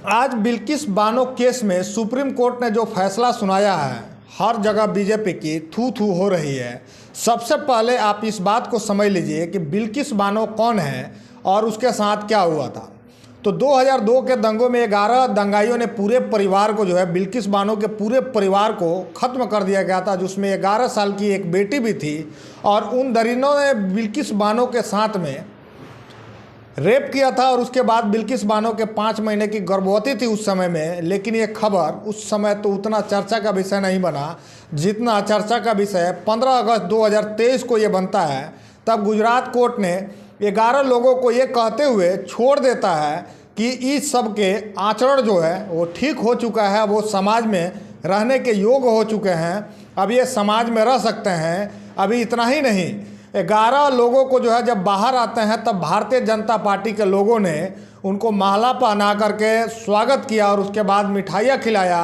आज बिल्किस बानो केस में supreme court ने जो फैसला सुनाया है, हर जगह बीजेपी की थू थू हो रही है। सबसे पहले आप इस बात को समझ लीजिए कि बिल्किस बानो कौन है और उसके साथ क्या हुआ था। तो 2002 के दंगों में 11 दंगाइयों ने पूरे परिवार को बिल्किस बानो के पूरे परिवार को ख़त्म कर दिया गया था, जिसमें 11 साल की एक बेटी भी थी। और उन दरिंदों ने बिल्किस बानो के साथ में रेप किया था और उसके बाद बिल्किस बानो के 5 महीने की गर्भवती थी उस समय में। लेकिन ये खबर उस समय तो उतना चर्चा का विषय नहीं बना जितना चर्चा का विषय 15 अगस्त 2023 को ये बनता है। तब गुजरात कोर्ट ने 11 लोगों को ये कहते हुए छोड़ देता है कि इस सब के आचरण जो है वो ठीक हो चुका है, वो समाज में रहने के योग्य हो चुके हैं, अब ये समाज में रह सकते हैं। अभी इतना ही नहीं, 11 लोगों को जब बाहर आते हैं तब भारतीय जनता पार्टी के लोगों ने उनको माला पहना करके स्वागत किया और उसके बाद मिठाइयाँ खिलाया।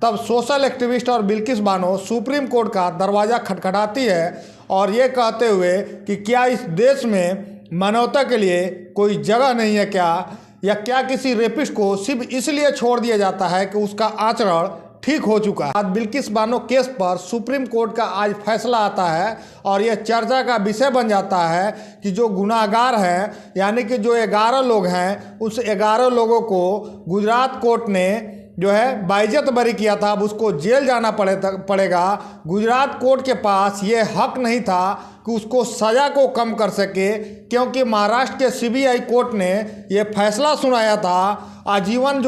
तब सोशल एक्टिविस्ट और बिल्किस बानो सुप्रीम कोर्ट का दरवाज़ा खटखटाती है और ये कहते हुए कि क्या इस देश में मानवता के लिए कोई जगह नहीं है क्या, या क्या किसी रेपिस्ट को सिर्फ इसलिए छोड़ दिया जाता है कि उसका आचरण ठीक हो चुका है। आज बिल्किस बानो केस पर सुप्रीम कोर्ट का आज फैसला आता है और यह चर्चा का विषय बन जाता है कि जो गुनाहगार हैं, यानी कि जो 11 लोग हैं, उस 11 लोगों को गुजरात कोर्ट ने बाइज्जत बरी किया था। अब उसको जेल जाना पड़ेगा। गुजरात कोर्ट के पास ये हक नहीं था कि उसको सज़ा को कम कर सके, क्योंकि महाराष्ट्र के सीबीआई कोर्ट ने ये फैसला सुनाया था आजीवन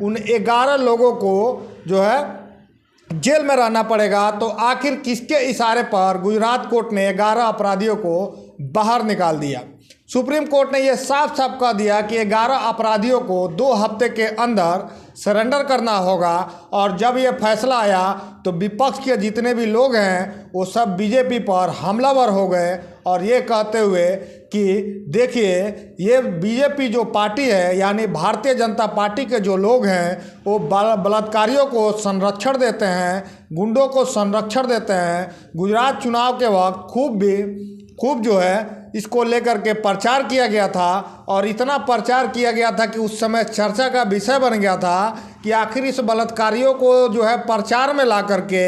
उन 11 लोगों को जेल में रहना पड़ेगा। तो आखिर किसके इशारे पर गुजरात कोर्ट ने 11 अपराधियों को बाहर निकाल दिया? सुप्रीम कोर्ट ने यह साफ साफ कह दिया कि 11 अपराधियों को 2 हफ्ते के अंदर सरेंडर करना होगा। और जब ये फैसला आया तो विपक्ष के जितने भी लोग हैं वो सब बीजेपी पर हमलावर हो गए और ये कहते हुए कि देखिए, ये बीजेपी जो पार्टी है, यानी भारतीय जनता पार्टी के जो लोग हैं, वो बलात्कारियों को संरक्षण देते हैं, गुंडों को संरक्षण देते हैं। गुजरात चुनाव के वक्त खूब इसको लेकर के प्रचार किया गया था और इतना प्रचार किया गया था कि उस समय चर्चा का विषय बन गया था कि आखिर इस बलात्कारियों को प्रचार में ला करके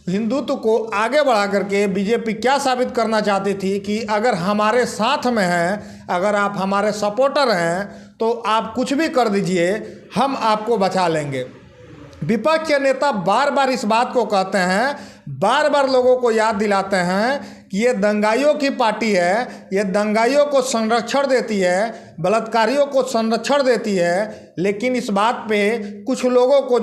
हिंदुत्व को आगे बढ़ा करके बीजेपी क्या साबित करना चाहती थी कि अगर हमारे साथ में हैं, अगर आप हमारे सपोर्टर हैं तो आप कुछ भी कर दीजिए, हम आपको बचा लेंगे। विपक्ष के नेता बार बार इस बात को कहते हैं, बार बार लोगों को याद दिलाते हैं कि ये दंगाइयों की पार्टी है, ये दंगाइयों को संरक्षण देती है, बलात्कारियों को संरक्षण देती है। लेकिन इस बात पे कुछ लोगों को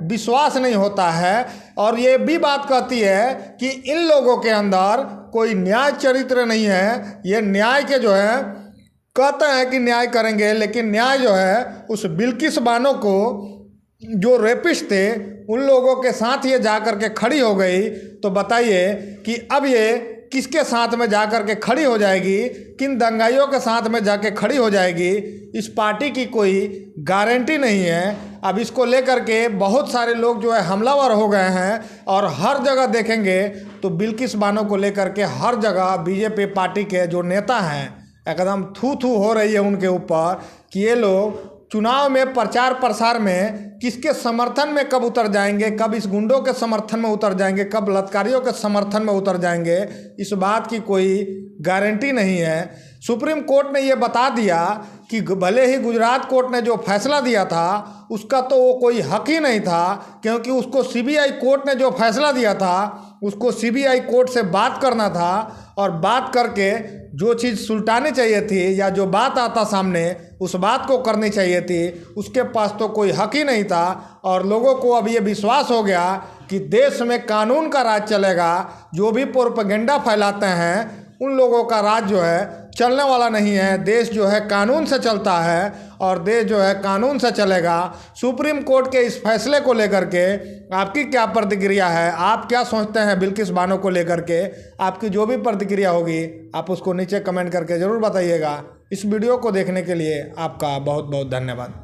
विश्वास नहीं होता है और ये भी बात कहती है कि इन लोगों के अंदर कोई न्याय चरित्र नहीं है। ये न्याय के कहते हैं कि न्याय करेंगे, लेकिन न्याय उस बिल्किस बानो को जो रेपिस्ट थे उन लोगों के साथ ये जा कर के खड़ी हो गई। तो बताइए कि अब ये किसके साथ में जा कर के खड़ी हो जाएगी, किन दंगाइयों के साथ में जाके खड़ी हो जाएगी? इस पार्टी की कोई गारंटी नहीं है। अब इसको लेकर के बहुत सारे लोग हमलावर हो गए हैं और हर जगह देखेंगे तो बिल्किस बानो को लेकर के हर जगह बीजेपी पार्टी के जो नेता हैं एकदम थू थू हो रही है उनके ऊपर कि ये लोग चुनाव में प्रचार प्रसार में किसके समर्थन में कब उतर जाएंगे, कब इस गुंडों के समर्थन में उतर जाएंगे, कब बलात्कारियों के समर्थन में उतर जाएंगे, इस बात की कोई गारंटी नहीं है। सुप्रीम कोर्ट ने ये बता दिया कि भले ही गुजरात कोर्ट ने जो फैसला दिया था उसका तो वो कोई हक ही नहीं था, क्योंकि उसको सीबीआई कोर्ट ने जो फैसला दिया था उसको सीबीआई कोर्ट से बात करना था और बात करके जो चीज़ सुलटानी चाहिए थी या जो बात आता सामने उस बात को करनी चाहिए थी। उसके पास तो कोई हक ही नहीं था और लोगों को अब ये विश्वास हो गया कि देश में कानून का राज चलेगा। जो भी प्रोपेगेंडा फैलाते हैं उन लोगों का राज चलने वाला नहीं है। देश कानून से चलता है और देश कानून से चलेगा। सुप्रीम कोर्ट के इस फैसले को लेकर के आपकी क्या प्रतिक्रिया है? आप क्या सोचते हैं बिल्किस बानो को लेकर के? आपकी जो भी प्रतिक्रिया होगी आप उसको नीचे कमेंट करके ज़रूर बताइएगा। इस वीडियो को देखने के लिए आपका बहुत बहुत धन्यवाद।